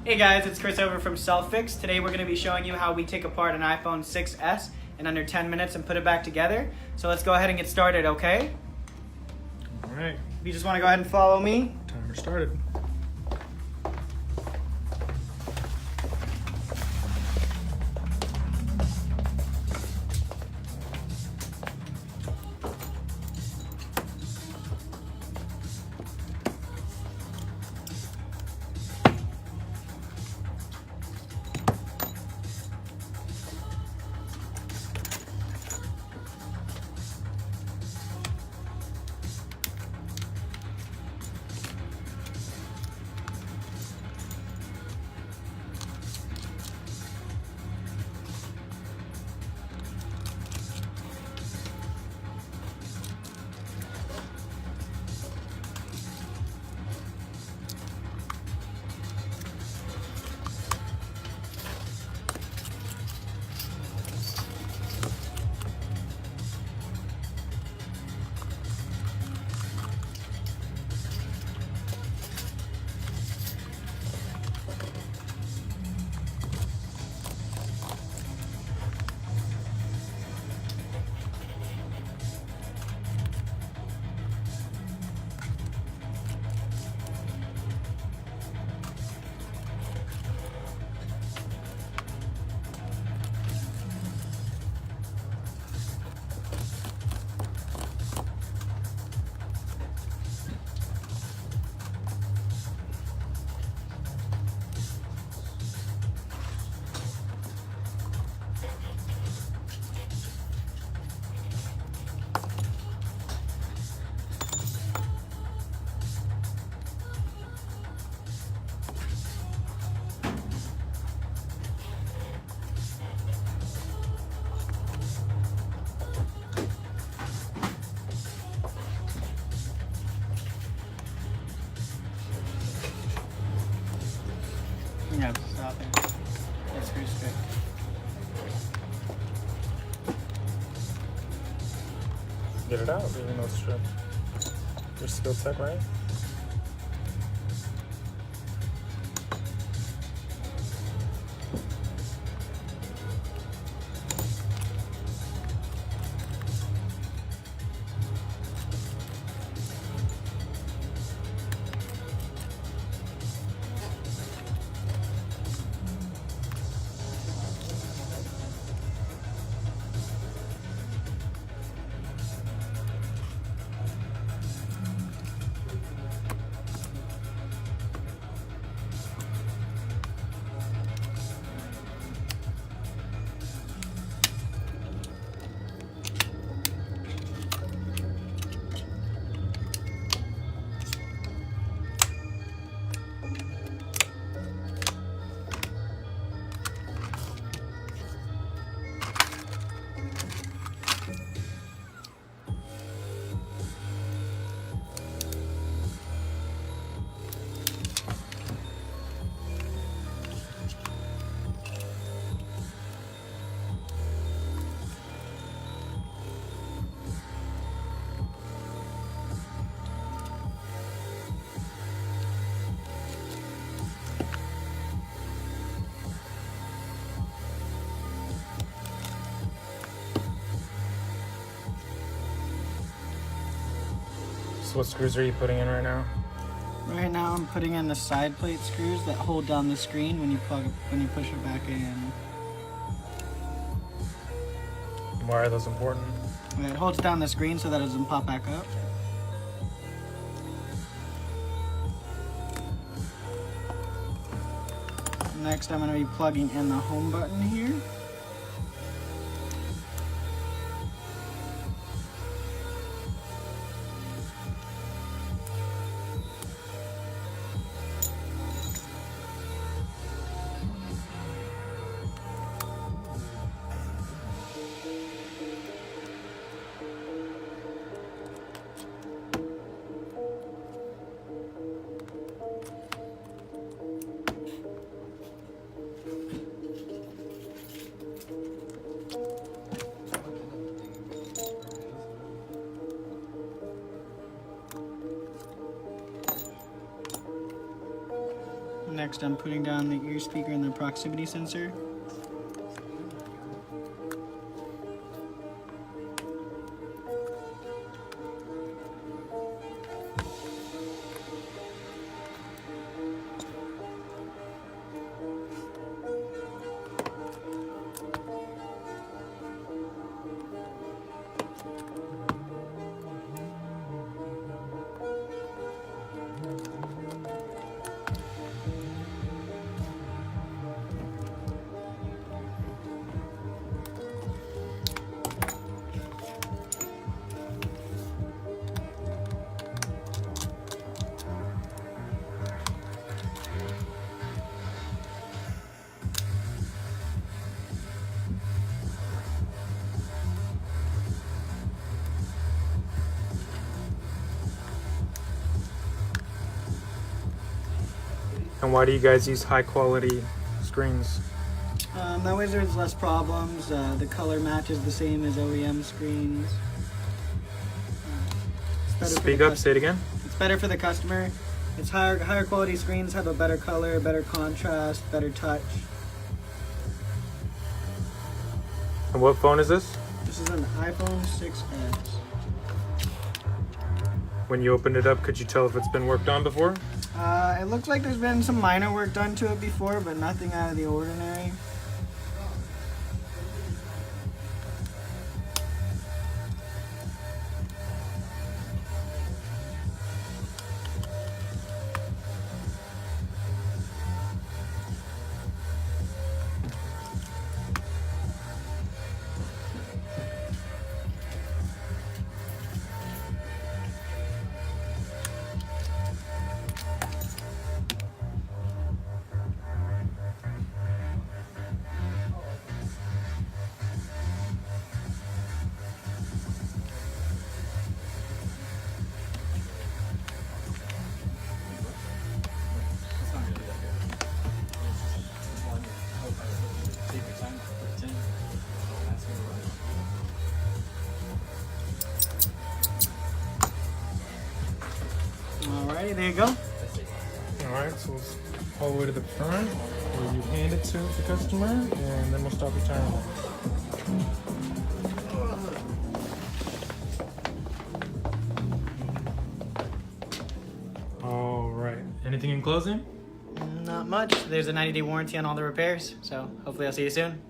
Hey guys, it's Chris over from Self-Fix. Today we're going to be showing you how we take apart an iPhone 6s in under 10 minutes and put it back together. So let's go ahead and get started, okay? Alright, You just want to go ahead and follow me. timer started. You have to stop it. That screw's strict. Get it out, even though it's stripped. You're skill tech, right? So what screws are you putting in right now? Right now I'm putting in the side plate screws that hold down the screen when you push it back in. Why are those important? It holds down the screen so that it doesn't pop back up. Next I'm going to be plugging in the home button here. Next, I'm putting down the ear speaker and the proximity sensor. And why do you guys use high quality screens? That way there's less problems. The color matches the same as OEM screens. Speak up, say it again. It's better for the customer. It's higher quality screens have a better color, better contrast, better touch. And what phone is this? This is an iPhone 6s. When you opened it up, could you tell if it's been worked on before? It looks like there's been some minor work done to it before, but nothing out of the ordinary. Alrighty, there you go. Alright, so let's all the way to the front where you hand it to the customer and then we'll stop the timer. Alright, anything in closing? Not much. There's a 90-day warranty on all the repairs, so hopefully I'll see you soon.